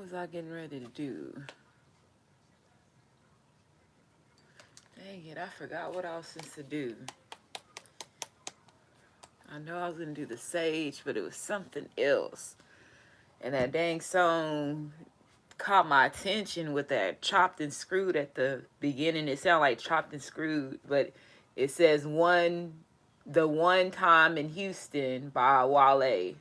was I getting ready to do? Dang it, I forgot what I was supposed to do. I know I was going to do the sage, but it was something else. And that dang song caught my attention with that chopped and screwed at the beginning. It sounded like chopped and screwed, but it says the one time in Houston by Wale.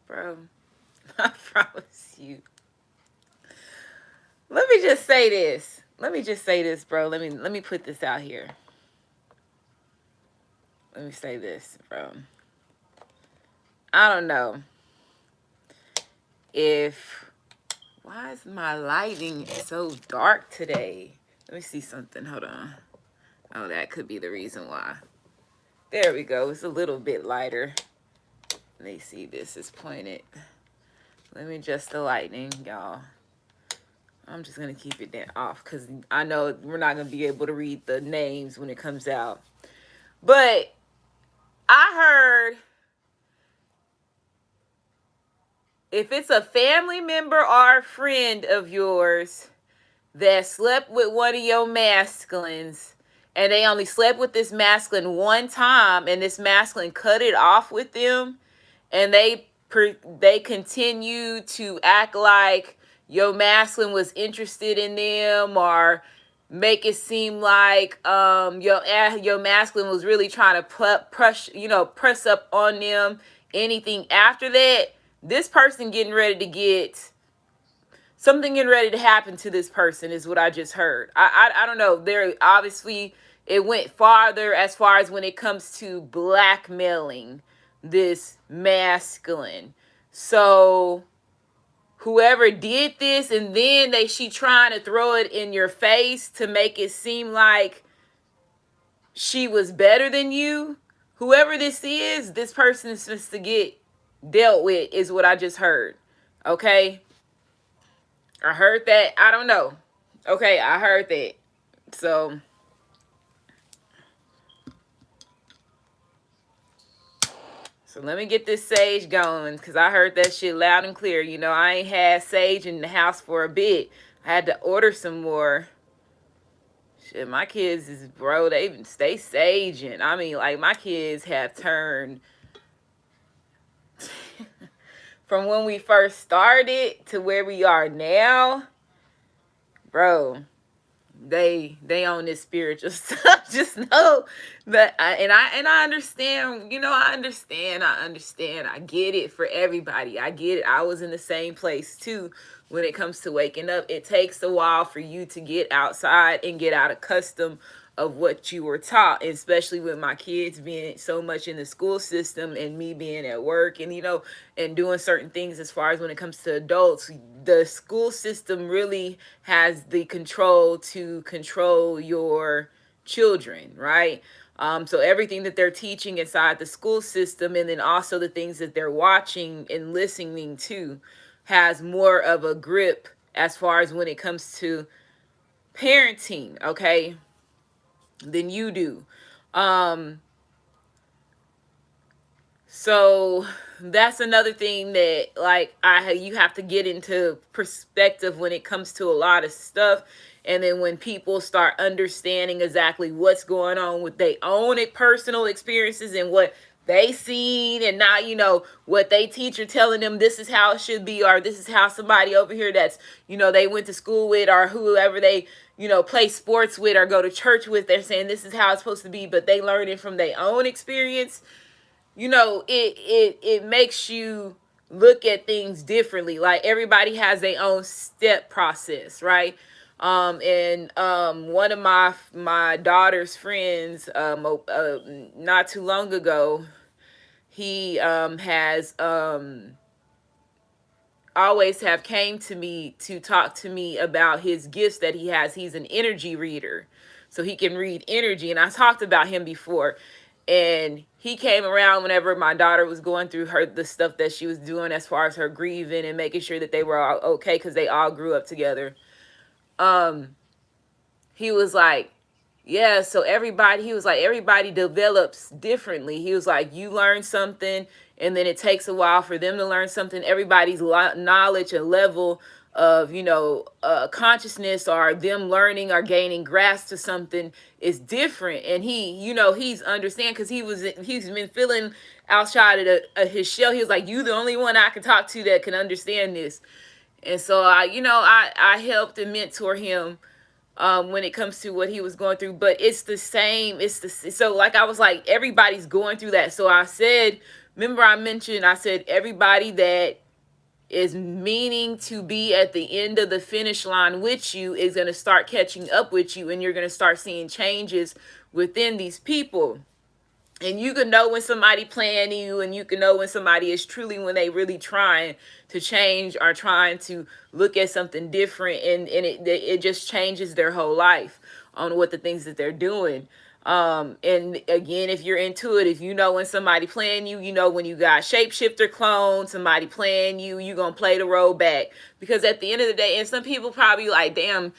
Bro, I promise you. Let me just say this. Bro. Let me put this out here. Let me say this, bro. I don't know if... Why is my lighting so dark today? Let me see something. Hold on. Oh, that could be the reason why. There we go. It's a little bit lighter. Let me see. This is pointed. Let me adjust the lighting, y'all. I'm just going to keep it off because I know we're not going to be able to read the names when it comes out. But I heard if it's a family member or a friend of yours that slept with one of your masculines and they only slept with this masculine one time and this masculine cut it off with them and they continue to act like your masculine was interested in them or make it seem like your masculine was really trying to press up on them. Anything after that, this person getting ready to get something getting ready to happen to this person is what I just heard. I don't know. There obviously it went farther as far as when it comes to blackmailing this masculine. So whoever did this and then she trying to throw it in your face to make it seem like she was better than you. Whoever this is, this person is supposed to get dealt with is what I just heard. Okay? I heard that. I don't know. Okay, I heard that. So let me get this sage going because I heard that shit loud and clear. You know, I ain't had sage in the house for a bit. I had to order some more. Shit, my kids is, bro, they saging. I mean, like, my kids have turned from when we first started to where we are now. Bro, they on this spiritual stuff. Just know that I understand, I understand. I get it for everybody. I get it. I was in the same place too when it comes to waking up. It takes a while for you to get outside and get out of custom of what you were taught, especially with my kids being so much in the school system and me being at work and and doing certain things as far as when it comes to adults. The school system really has the control to control your children, right? So everything that they're teaching inside the school system and then also the things that they're watching and listening to has more of a grip as far as when it comes to parenting, okay, than you do. So that's another thing that you have to get into perspective when it comes to a lot of stuff. And then when people start understanding exactly what's going on with their own personal experiences and what they seen and not, what they teacher telling them this is how it should be, or this is how somebody over here that's, they went to school with or whoever they, play sports with or go to church with, they're saying this is how it's supposed to be, but they learn it from their own experience. It makes you look at things differently. Like everybody has their own step process, right? And one of my daughter's friends, not too long ago, he has always have came to me to talk to me about his gifts that he has. He's an energy reader, so he can read energy, and I talked about him before. And he came around whenever my daughter was going through the stuff that she was doing as far as her grieving and making sure that they were all okay, because they all grew up together. He was like, yeah, so he was like, everybody develops differently. He was like, you learn something and then it takes a while for them to learn something. Everybody's knowledge and level of, consciousness, or them learning or gaining grasp to something is different. And he's understand, because he's been feeling outside of his shell. He was like, you the only one I can talk to that can understand this. And so I helped and mentor him when it comes to what he was going through. But it's the same. So like I was like, everybody's going through that. So I said, remember I said everybody that is meaning to be at the end of the finish line with you is going to start catching up with you, and you're going to start seeing changes within these people. And you can know when somebody playing you, and you can know when somebody is truly, when they really trying to change or trying to look at something different, and it just changes their whole life on what the things that they're doing. And again, if you're into it, if you know when somebody playing you, when you got shapeshifter clone, somebody playing you, you gonna play the role back. Because at the end of the day, and some people probably like, damn,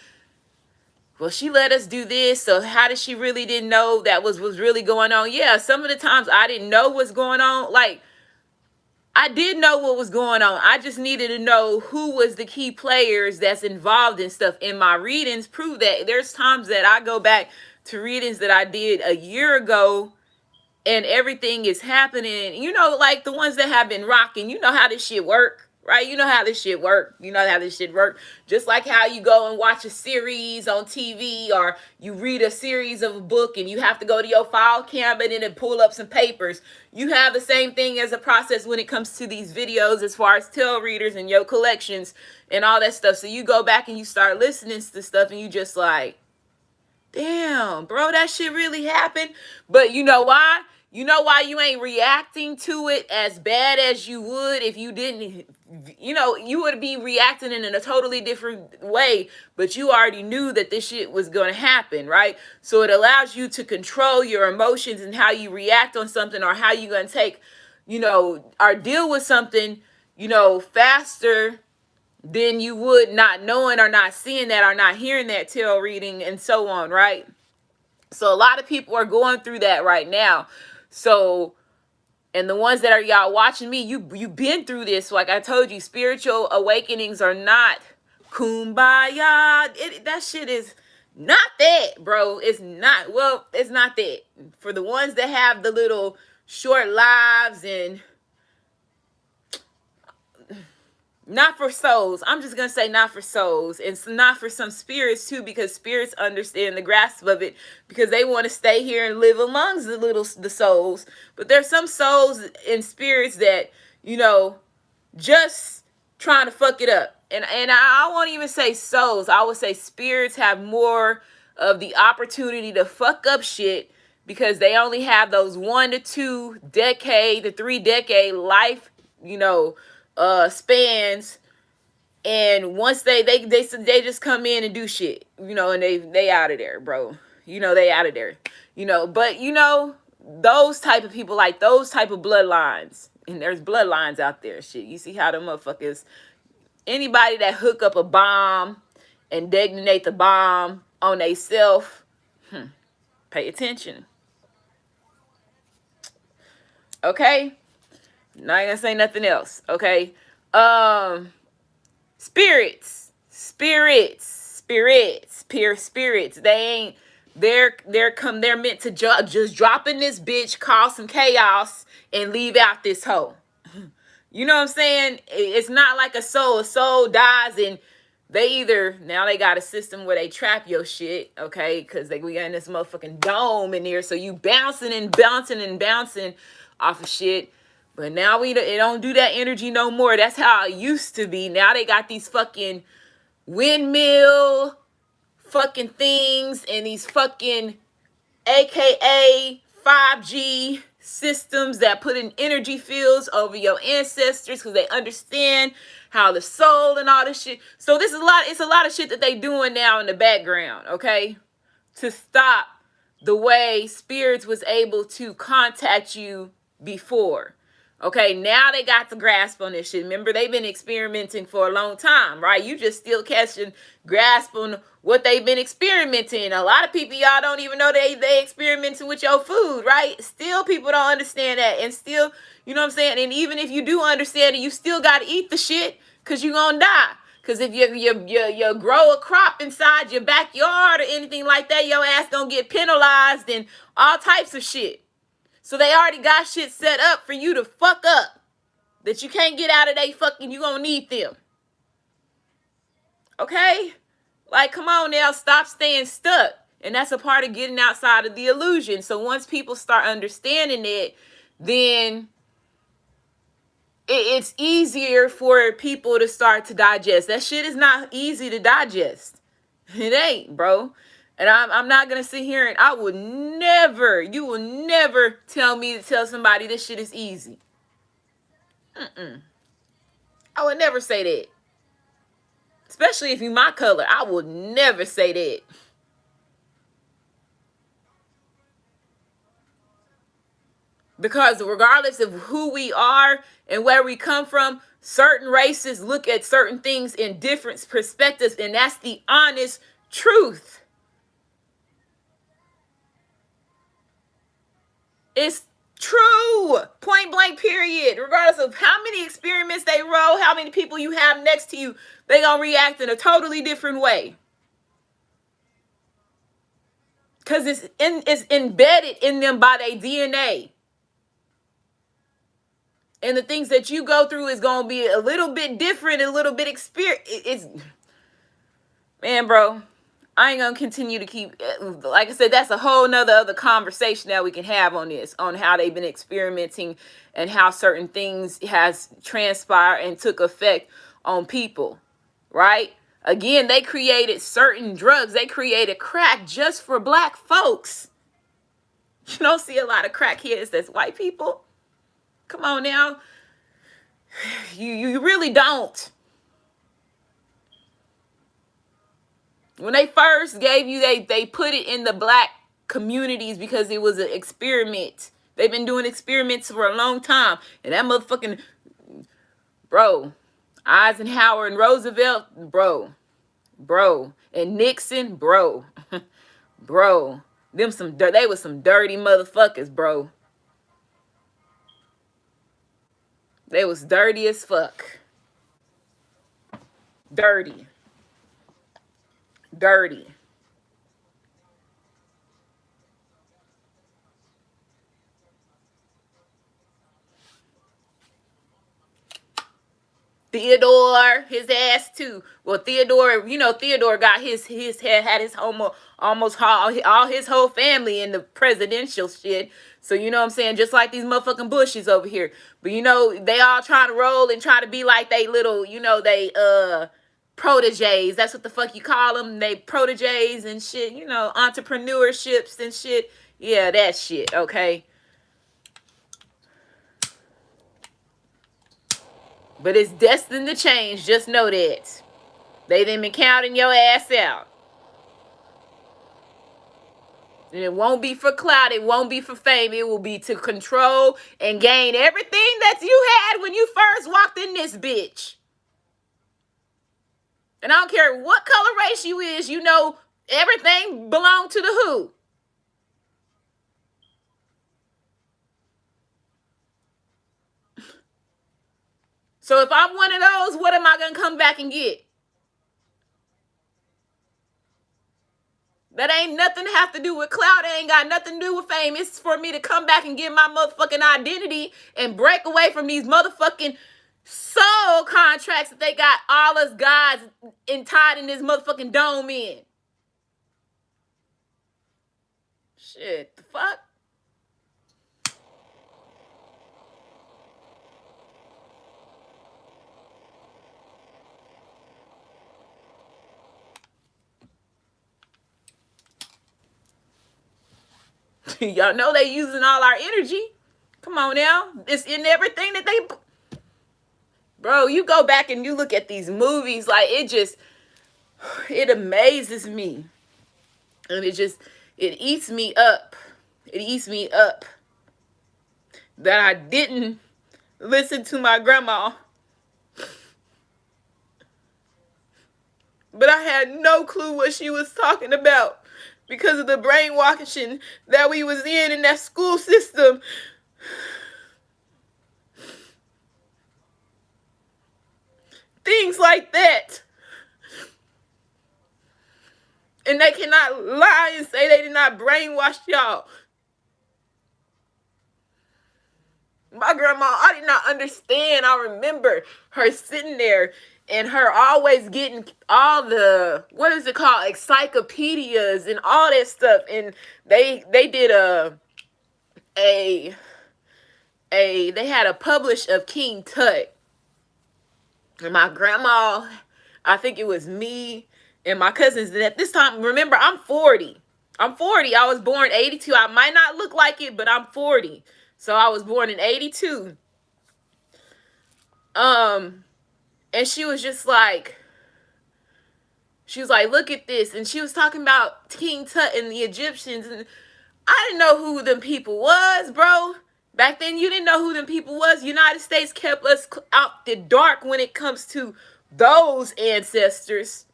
well, she let us do this, so how did she really didn't know that was really going on? Yeah, some of the times I didn't know what's going on. Like, I did know what was going on. I just needed to know who was the key players that's involved in stuff. And my readings prove that. There's times that I go back to readings that I did a year ago, and everything is happening. Like the ones that have been rocking, how this shit work, right? You know how this shit work. Just like how you go and watch a series on TV, or you read a series of a book and you have to go to your file cabinet and pull up some papers. You have the same thing as a process when it comes to these videos, as far as tarot readers and your collections and all that stuff. So you go back and you start listening to stuff, and you just like, damn, bro, that shit really happened. But you know why? You know why you ain't reacting to it as bad as you would if you didn't, you would be reacting in a totally different way, but you already knew that this shit was going to happen, right? So it allows you to control your emotions and how you react on something, or how you going to take, or deal with something, faster than you would not knowing or not seeing that or not hearing that tarot reading and so on, right? So a lot of people are going through that right now. So, and the ones that are y'all watching me, you've been through this. Like I told you, spiritual awakenings are not kumbaya. That shit is not that, bro. It's not. Well, it's not that. For the ones that have the little short lives, and not for souls. I'm just going to say not for souls. It's not for some spirits too, because spirits understand the grasp of it, because they want to stay here and live amongst the souls. But there's some souls and spirits that, just trying to fuck it up. And I won't even say souls. I would say spirits have more of the opportunity to fuck up shit, because they only have those 1 to 2 decade to 3 decade life, spans. And once they just come in and do shit, and they out of there, bro. They out of there. But those type of people, like those type of bloodlines, and there's bloodlines out there, shit. You see how them motherfuckers, anybody that hook up a bomb and detonate the bomb on they self, pay attention. Okay? Not gonna say nothing else, okay? Spirits. They're meant to just drop in this bitch, cause some chaos, and leave out this hoe. You know what I'm saying? It's not like a soul. A soul dies, and they got a system where they trap your shit, okay? Because we got in this motherfucking dome in there, so you bouncing and bouncing and bouncing off of shit. But now it don't do that energy no more. That's how it used to be. Now they got these fucking windmill fucking things, and these fucking AKA 5G systems that put in energy fields over your ancestors, because they understand how the soul and all this shit. So it's a lot of shit that they doing now in the background, okay? To stop the way spirits was able to contact you before. Okay, now they got the grasp on this shit. Remember, they've been experimenting for a long time, right? You just still catching grasp on what they've been experimenting. A lot of people, y'all don't even know they experimenting with your food, right? Still, people don't understand that. And still, you know what I'm saying? And even if you do understand it, you still got to eat the shit because you're going to die. Because if you grow a crop inside your backyard or anything like that, your ass gonna get penalized and all types of shit. So they already got shit set up for you to fuck up. That you can't get out of they fucking, you gonna need them. Okay? Like, come on now, stop staying stuck. And that's a part of getting outside of the illusion. So once people start understanding it, then it's easier for people to start to digest. That shit is not easy to digest. It ain't, bro. And I'm not going to sit here and you will never tell me to tell somebody this shit is easy. I would never say that. Especially if you my color. I will never say that. Because regardless of who we are and where we come from, certain races look at certain things in different perspectives, and that's the honest truth. It's true. Point blank, period. Regardless of how many experiments they roll, how many people you have next to you, they gonna react in a totally different way. Because it's embedded in them by their DNA. And the things that you go through is going to be a little bit different, a little bit experience. Man, bro, I ain't going to continue to keep, like I said, that's a whole nother other conversation that we can have on this, on how they've been experimenting and how certain things has transpired and took effect on people, right? Again, they created certain drugs. They created crack just for black folks. You don't see a lot of crackheads that's white people. Come on now. You really don't. When they first gave you, they put it in the black communities because it was an experiment. They've been doing experiments for a long time. And that motherfucking, bro, Eisenhower and Roosevelt, bro. And Nixon, bro. Bro. They was some dirty motherfuckers, bro. They was dirty as fuck. Dirty. Theodore, his ass too. Well, Theodore got his head, had his almost all his whole family in the presidential shit. So you know what I'm saying? Just like these motherfucking Bushes over here. But you know, they all try to roll and try to be like they little, they proteges. That's what the fuck you call them. They proteges and shit, entrepreneurships and shit. Yeah, that shit, okay? But it's destined to change. Just know that. They done been counting your ass out. And it won't be for clout. It won't be for fame. It will be to control and gain everything that you had when you first walked in this bitch. And I don't care what color race you is. Everything belong to the who. So if I'm one of those, what am I going to come back and get? That ain't nothing to have to do with clout. It ain't got nothing to do with fame. It's for me to come back and get my motherfucking identity and break away from these motherfucking soul contracts that they got all us guys tied in this motherfucking dome in. Shit, the fuck? Y'all know they using all our energy. Come on now. It's in everything that they... Bro, you go back and you look at these movies, like it amazes me. And It eats me up. It eats me up that I didn't listen to my grandma. But I had no clue what she was talking about because of the brainwashing that we was in that school system. Things like that. And they cannot lie and say they did not brainwash y'all. My grandma, I did not understand. I remember her sitting there and her always getting all the, what is it called, encyclopedias and all that stuff. And they did they had a publish of King Tut. And my grandma, I think it was me and my cousins. And at this time, remember, I'm 40. I'm 40. I was born 82. I might not look like it, but I'm 40. So I was born in 82. And she was just like, look at this. And she was talking about King Tut and the Egyptians. And I didn't know who them people was, bro. Back then, you didn't know who them people was. United States kept us out the dark when it comes to those ancestors.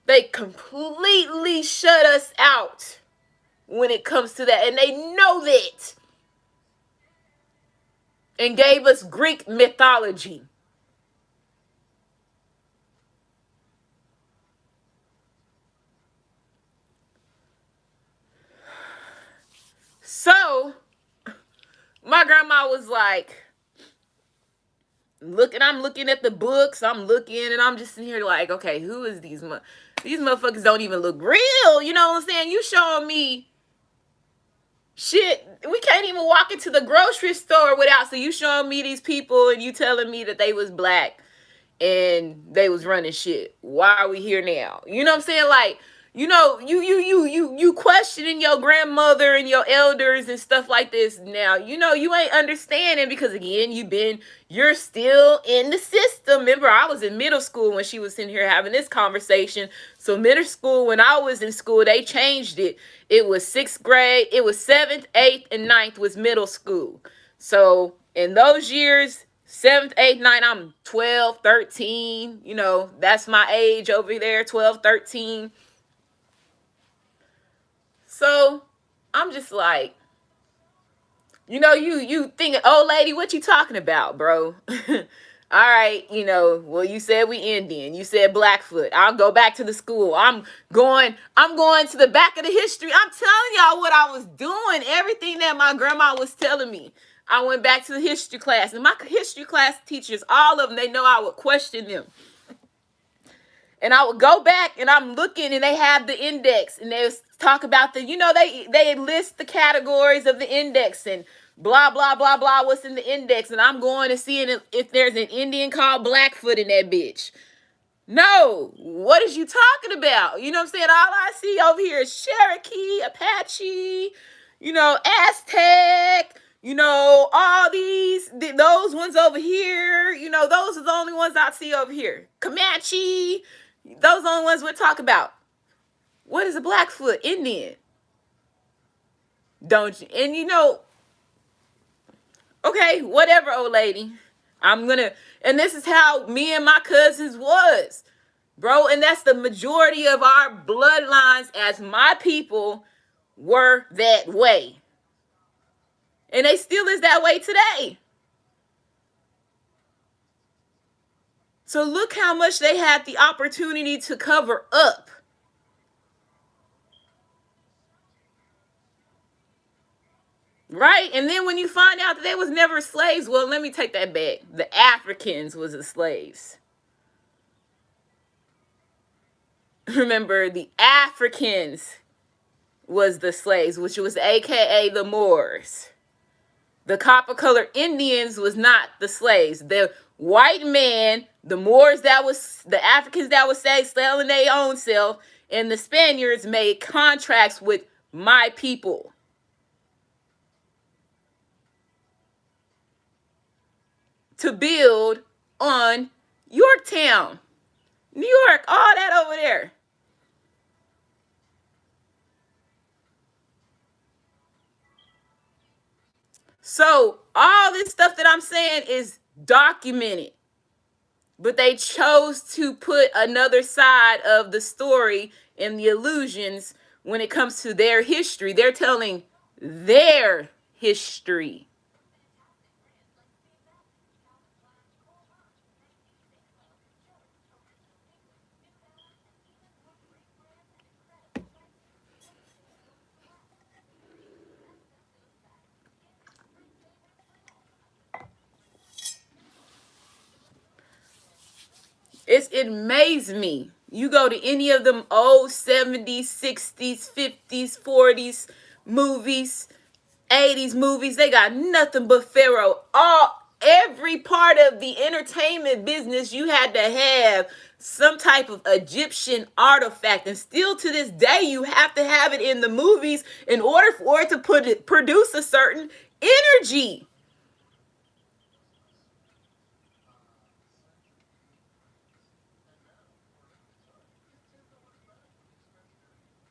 They completely shut us out when it comes to that. And they know that. And gave us Greek mythology. So, my grandma was like, I'm looking at the books, I'm looking, and I'm just sitting here like, okay, who is these motherfuckers don't even look real, you know what I'm saying? You showing me shit, we can't even walk into the grocery store without, so you showing me these people and you telling me that they was black and they was running shit. Why are we here now? You know what I'm saying? Like, you know, you questioning your grandmother and your elders and stuff like this. Now, you know, you ain't understanding because again, you're still in the system. Remember, I was in middle school when she was in here having this conversation. So middle school, when I was in school, they changed it. It was 6th grade. It was 7th, 8th, and 9th was middle school. So in those years, 7th, 8th, 9th, I'm 12, 13. You know, that's my age over there, 12, 13. So I'm just like, you know, you think, old lady, what you talking about, bro? All right, you know, well, you said we Indian. You said Blackfoot. I'll go back to the school. I'm going to the back of the history. I'm telling y'all what I was doing. Everything that my grandma was telling me. I went back to the history class. And my history class teachers, all of them, they know I would question them. And I would go back and I'm looking and they have the index and they talk about the, you know, they list the categories of the index and blah, blah, blah, blah, what's in the index. And I'm going and seeing if there's an Indian called Blackfoot in that bitch. No, what is you talking about? You know what I'm saying? All I see over here is Cherokee, Apache, you know, Aztec, you know, all those ones over here, you know, those are the only ones I see over here. Comanche. Those are the only ones we're talking about. What is a Blackfoot Indian? Don't you? And you know, okay, whatever, old lady. And this is how me and my cousins was, bro. And that's the majority of our bloodlines as my people were that way. And they still is that way today. So look how much they had the opportunity to cover up. Right? And then when you find out that they was never slaves, well, let me take that back. The Africans was the slaves. Remember, the Africans was the slaves, which was AKA the Moors. The copper-colored Indians was not the slaves. The white man, the Moors the Africans that was selling their own self, and the Spaniards made contracts with my people. To build on Yorktown, New York, all that over there. So all this stuff that I'm saying is documented. But they chose to put another side of the story and the illusions when it comes to their history. They're telling their history. It amazes me. You go to any of them old 70s, 60s, 50s, 40s movies, 80s movies, they got nothing but Pharaoh. Every part of the entertainment business, you had to have some type of Egyptian artifact. And still to this day, you have to have it in the movies in order for it to produce a certain energy.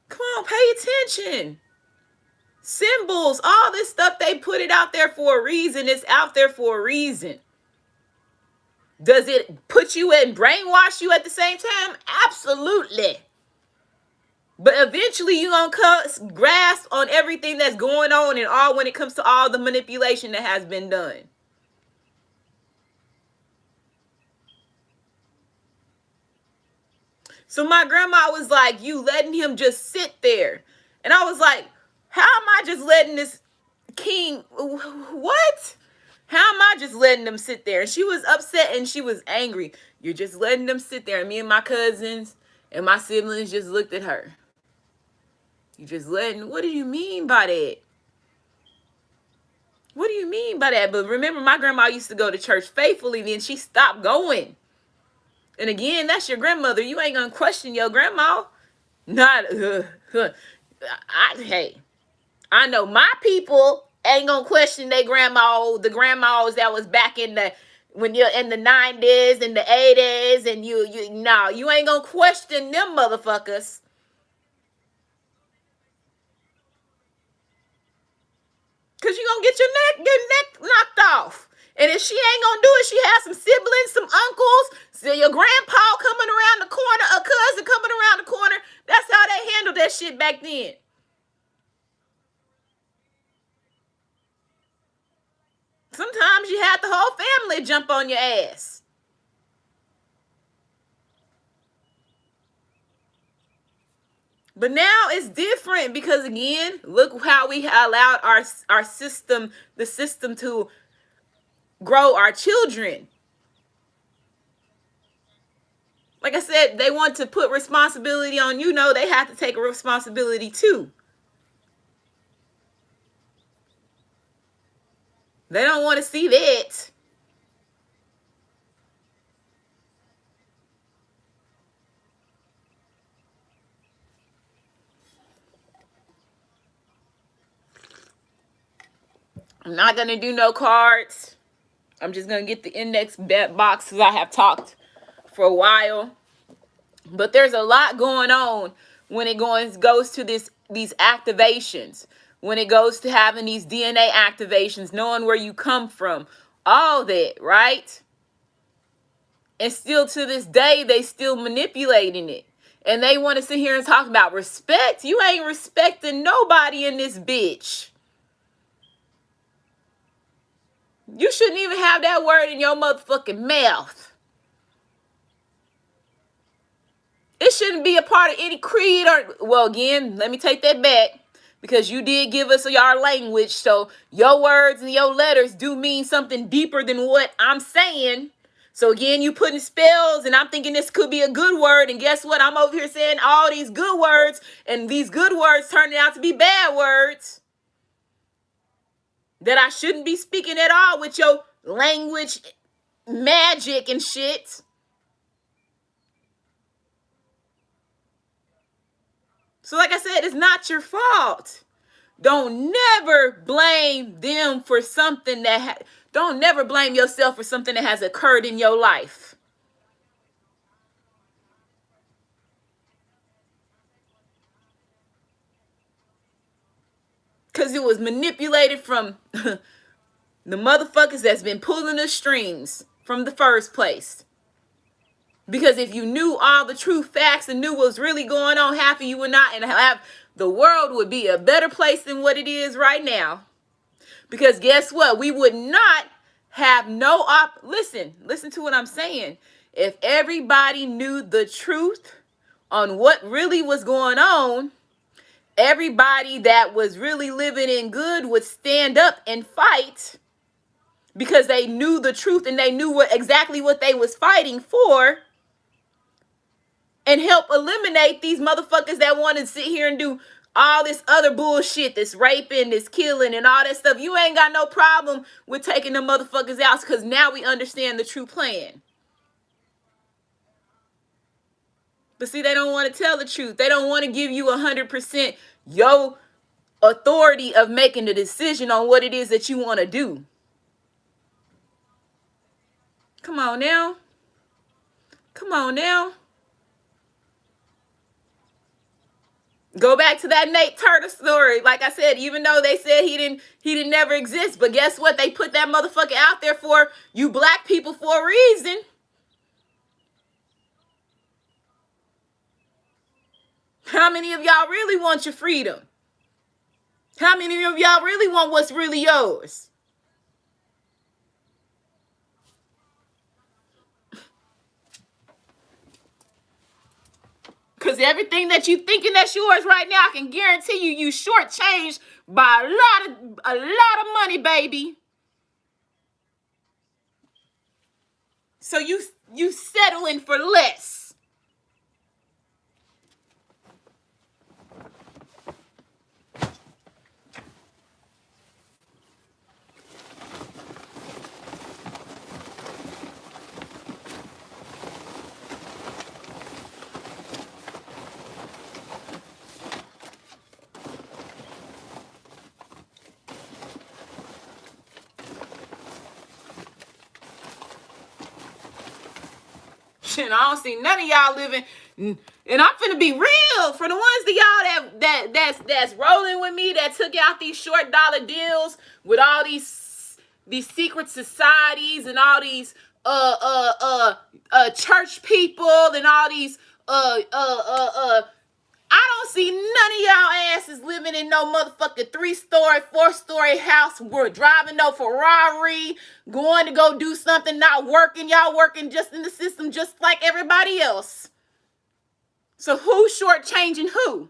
Come on, pay attention. Symbols, all this stuff, they put it out there for a reason. It's out there for a reason. Does it put you and brainwash you at the same time? Absolutely. But eventually you're going to grasp on everything that's going on and all when it comes to all the manipulation that has been done. So my grandma was like, you letting him just sit there. And I was like, how am I just letting this king, what? How am I just letting them sit there? And she was upset and she was angry. You're just letting them sit there. And me and my cousins and my siblings just looked at her. You just letting, what do you mean by that? What do you mean by that? But remember, my grandma used to go to church faithfully, then she stopped going. And again, that's your grandmother. You ain't gonna question your grandma. Not, hey, I know my people ain't gonna question their grandma, the grandmas that was back in the, when you're in the 90s and the 80s, and you ain't gonna question them motherfuckers. Cause you're gonna get your neck knocked off. And if she ain't gonna do it, she has some siblings, some uncles, so your grandpa coming around the corner, a cousin coming around the corner. That's how they handled that shit back then. Sometimes you had the whole family jump on your ass. But now it's different because, again, look how we allowed our system, the system, to grow our children. Like I said, they want to put responsibility on you. No, they have to take a responsibility too. They don't want to see that. I'm not going to do no cards. I'm just going to get the index box because I have talked for a while. But there's a lot going on when it goes to these activations. When it goes to having these DNA activations, knowing where you come from. All that, right? And still to this day, they still manipulating it. And they want to sit here and talk about respect. You ain't respecting nobody in this bitch. You shouldn't even have that word in your motherfucking mouth. It shouldn't be a part of any creed or, well, again, let me take that back. Because you did give us your language. So your words and your letters do mean something deeper than what I'm saying. So again, you putting spells and I'm thinking this could be a good word. And guess what? I'm over here saying all these good words. And these good words turning out to be bad words. That I shouldn't be speaking at all with your language magic and shit. So like I said, it's not your fault. Don't never blame them for something that don't never blame yourself for something that has occurred in your life. Because it was manipulated from The motherfuckers that's been pulling the strings from the first place. Because if you knew all the true facts and knew what's really going on, half of you would not, and have the world would be a better place than what it is right now. Because guess what? We would not have no listen to what I'm saying. If everybody knew the truth on what really was going on, everybody that was really living in good would stand up and fight because they knew the truth and they knew exactly what they was fighting for, and help eliminate these motherfuckers that want to sit here and do all this other bullshit, this raping, this killing, and all that stuff. You ain't got no problem with taking the motherfuckers out because now we understand the true plan. But see, they don't want to tell the truth. They don't want to give you 100% your authority of making the decision on what it is that you want to do. Come on now. Come on now. Go back to that Nate Turtle story. Like I said, even though they said he didn't never exist, but guess what? They put that motherfucker out there for you black people for a reason. How many of y'all really want your freedom? How many of y'all really want what's really yours? Because everything that you thinking that's yours right now, I can guarantee you shortchanged by a lot of money, baby. So you settling for less. And I don't see none of y'all living, and I'm finna be real for the ones of y'all that's rolling with me, that took out these short dollar deals with all these secret societies and all these church people and all these I don't see none of y'all asses living in no motherfucking 3-story, 4-story house. We're driving no Ferrari, going to go do something, not working. Y'all working just in the system just like everybody else. So who's shortchanging who?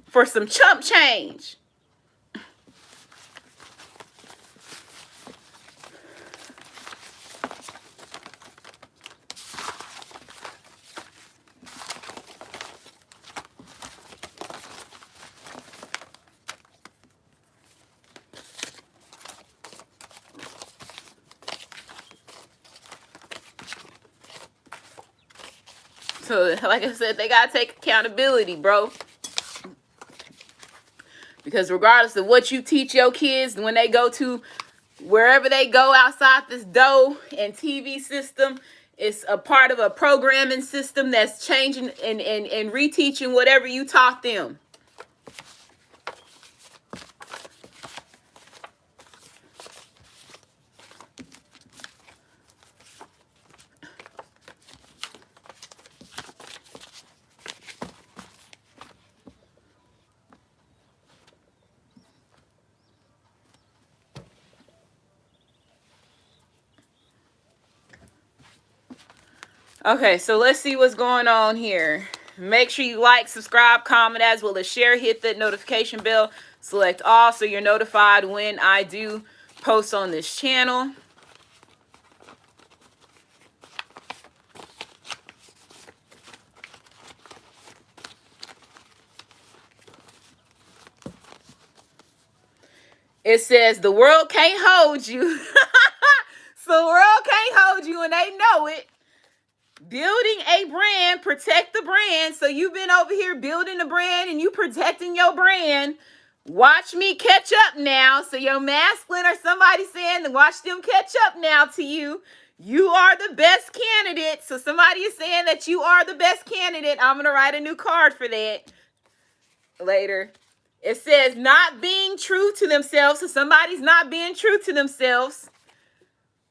For some chump change. So, like I said, they gotta take accountability, bro. Because regardless of what you teach your kids, when they go to wherever they go outside this dough and TV system, it's a part of a programming system that's changing and reteaching whatever you taught them. Okay, so let's see what's going on here. Make sure you like, subscribe, comment, as well as share. Hit that notification bell. Select all so you're notified when I do post on this channel. It says the world can't hold you. So the world can't hold you, and they know it. Building a brand, protect the brand. So you've been over here building a brand and you protecting your brand. Watch me catch up now. So your masculine or somebody saying, watch them catch up now to you. You are the best candidate. So somebody is saying that you are the best candidate. I'm going to write a new card for that later. It says not being true to themselves. So somebody's not being true to themselves.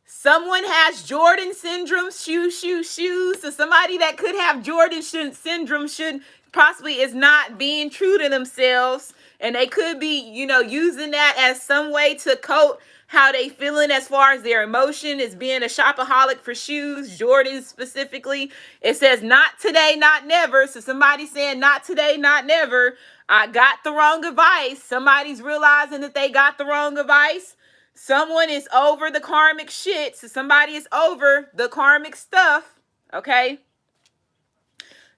Someone has Jordan syndrome, shoes. So somebody that could have Jordan syndrome should possibly is not being true to themselves. And they could be, using that as some way to coat how they feeling as far as their emotion is being a shopaholic for shoes, Jordans specifically. It says not today, not never. So somebody's saying not today, not never. I got the wrong advice. Somebody's realizing that they got the wrong advice. Someone is over the karmic shit. So somebody is over the karmic stuff. Okay.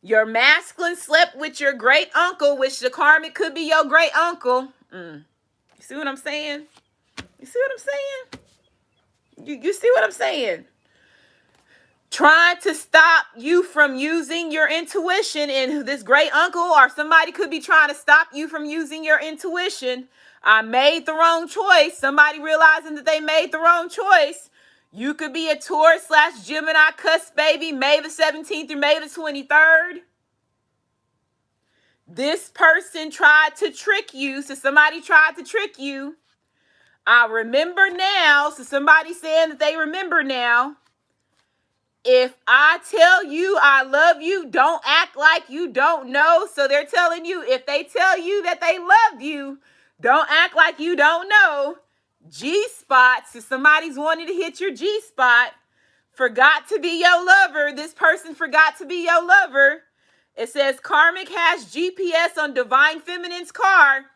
Your masculine slept with your great uncle, which the karmic could be your great uncle. You see what I'm saying? You see what I'm saying? You see what I'm saying? Trying to stop you from using your intuition, and this great uncle or somebody could be trying to stop you from using your intuition. I made the wrong choice. Somebody realizing that they made the wrong choice. You could be a Taurus/Gemini cusp baby, May the 17th through May the 23rd. This person tried to trick you. So somebody tried to trick you. I remember now. So somebody saying that they remember now. If I tell you I love you, don't act like you don't know. So they're telling you, if they tell you that they love you, don't act like you don't know. G-spot. So somebody's wanting to hit your G-spot. Forgot to be your lover. This person forgot to be your lover. It says karmic has GPS on divine feminine's car.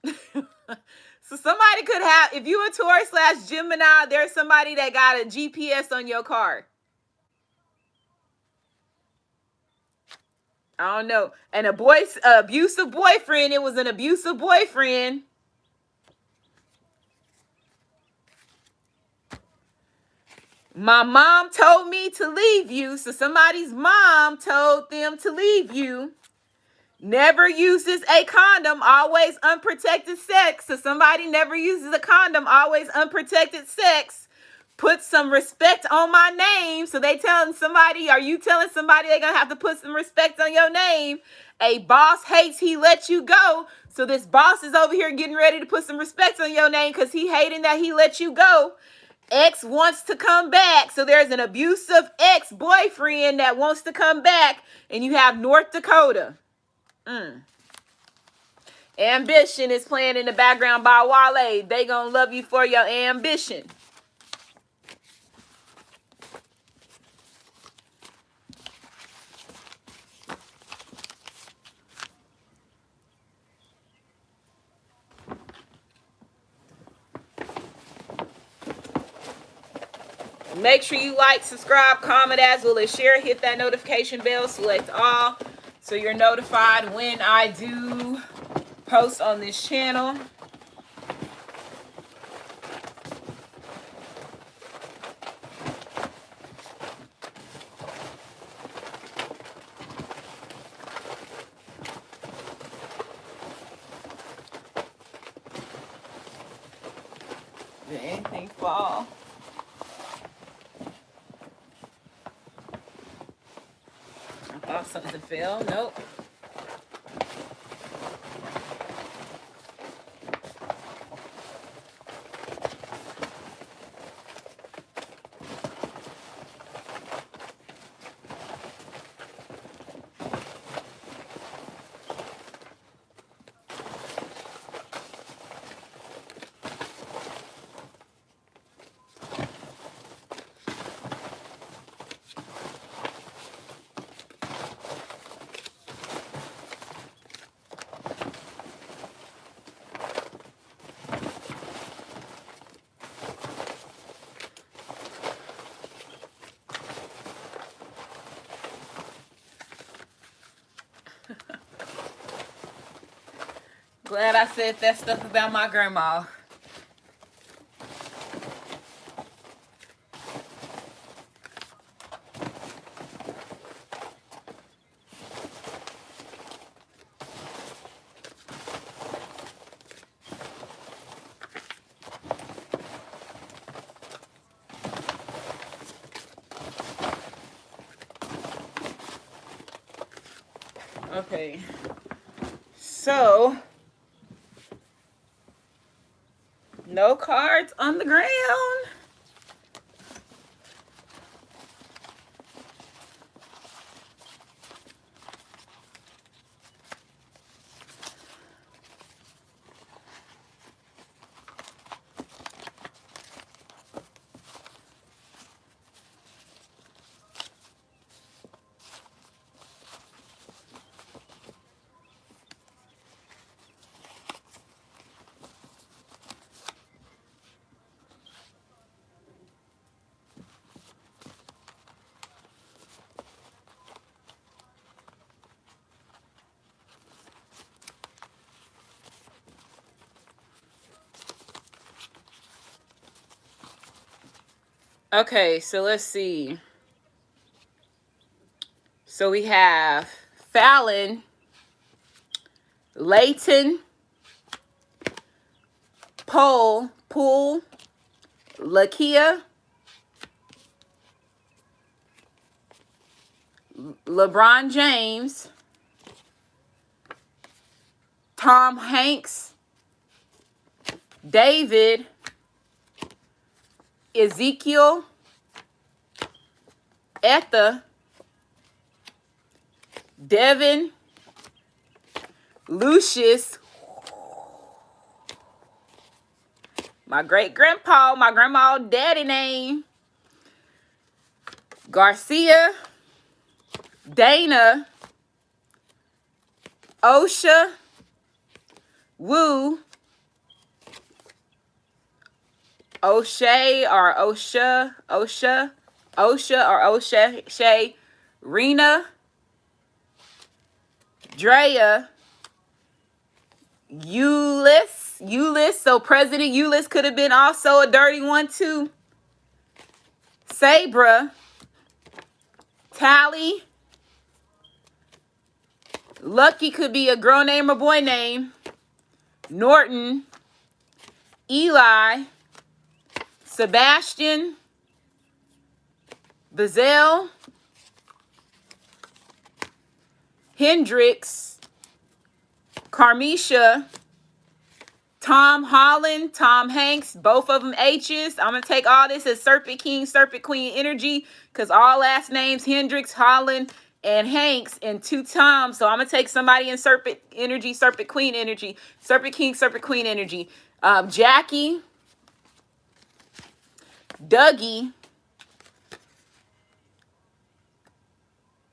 So somebody could have, if you're a Taurus/Gemini, there's somebody that got a GPS on your car. I don't know. And abusive boyfriend. It was an abusive boyfriend. My mom told me to leave you. So somebody's mom told them to leave you. Never uses a condom, always unprotected sex. So somebody never uses a condom, always unprotected sex. Put some respect on my name. So they telling somebody, are you telling somebody they're going to have to put some respect on your name? A boss hates he let you go. So this boss is over here getting ready to put some respect on your name because he hating that he let you go. Ex wants to come back. So there's an abusive ex-boyfriend that wants to come back. And you have North Dakota. Ambition is playing in the background by Wale. They gonna love you for your ambition. Make sure you like, subscribe, comment as well as share. Hit that notification bell, select all, so you're notified when I do post on this channel. Did anything fall? I thought something fell. Nope. Glad I said that stuff about my grandma. Okay. So, no cards on the ground. Okay, so let's see. So we have Fallon, Layton, Poole, Lakia, LeBron James, Tom Hanks, David, Ezekiel, Etha, Devin, Lucius, my great-grandpa, my grandma daddy name, Garcia, Dana, Osha, Woo, O'Shea or Osha or O'Shea, Rena, Drea, Euless, so President Euless could have been also a dirty one too. Sabra, Tally, Lucky could be a girl name or boy name. Norton, Eli, Sebastian, Bazell, Hendricks, Carmisha, Tom Holland, Tom Hanks, both of them H's. I'm going to take all this as Serpent King, Serpent Queen energy because all last names Hendricks, Holland, and Hanks and 2 Toms. So I'm going to take somebody in Serpent energy, Serpent Queen energy, Serpent King, Serpent Queen energy. Jackie, Dougie,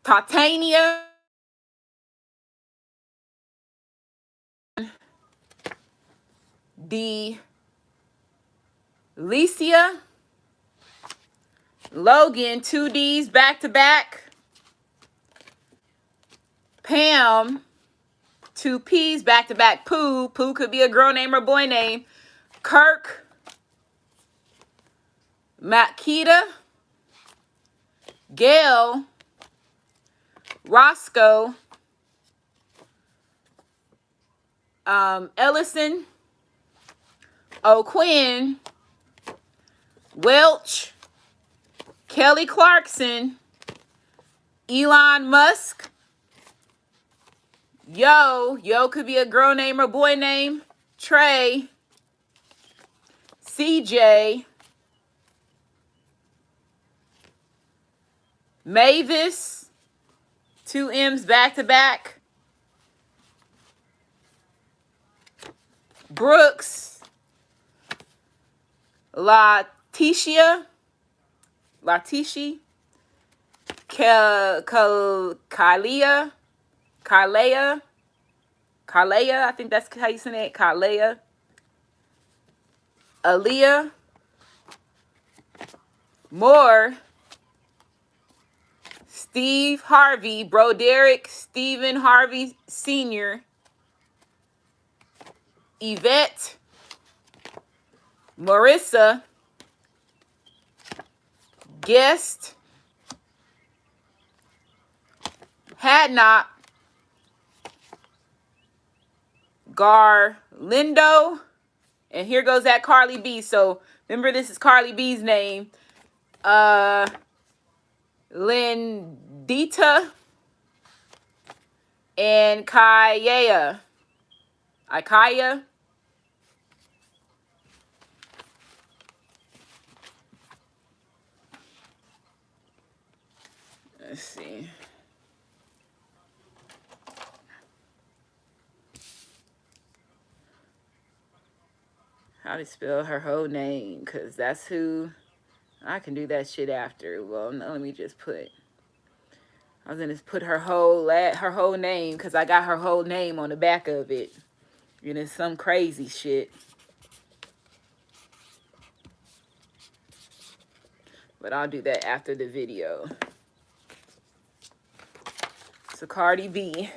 Titania, Licia, Logan, 2 D's back to back. Pam, 2 P's back to back. Pooh could be a girl name or boy name. Kirk, Makita, Gail, Roscoe, Ellison, O'Quinn, Welch, Kelly Clarkson, Elon Musk, Yo could be a girl name or boy name. Trey, CJ, Mavis, 2 M's back to back. Brooks, Latishi, Kalea, I think that's how you say it, Kalea, Aaliyah, Moore, Steve Harvey, Bro Derek, Stephen Harvey Sr., Yvette, Marissa, Guest, Hadnot, Garlindo, and here goes that Carly B. So remember, this is Carly B's name. Lindita and Kaya. Ikaya. Let's see. How to spell her whole name, because that's who... I can do that shit after. Well, no, let me just put... I was going to put her whole name, because I got her whole name on the back of it. And it's some crazy shit. But I'll do that after the video. So Cardi B.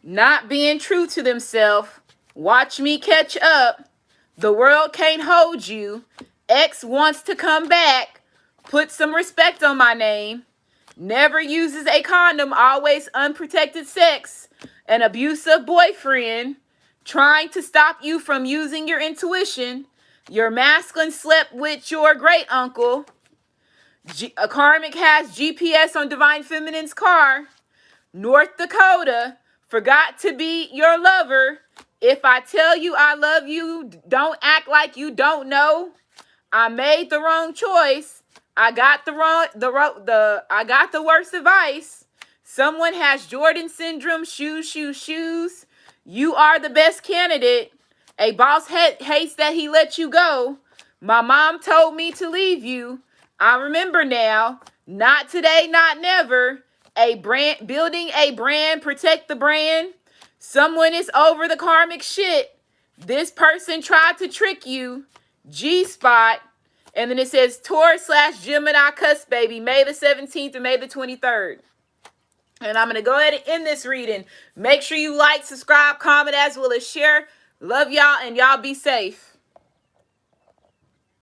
Not being true to themselves. Watch me catch up. The world can't hold you. X wants to come back. Put some respect on my name. Never uses a condom. Always unprotected sex. An abusive boyfriend. Trying to stop you from using your intuition. Your masculine slept with your great uncle. A Karmic has GPS on Divine Feminine's car. North Dakota. Forgot to be your lover. If I tell you I love you, don't act like you don't know. I made the wrong choice. I got the worst advice. Someone has Jordan syndrome. Shoes. You are the best candidate. A boss hates that he let you go. My mom told me to leave you. I remember now. Not today, not never. Building a brand, protect the brand. Someone is over the karmic shit. This person tried to trick you. G-spot. And then it says Taurus/Gemini cusp baby, May the 17th and May the 23rd. And I'm going to go ahead and end this reading. Make sure you like, subscribe, comment, as well as share. Love y'all, and y'all be safe.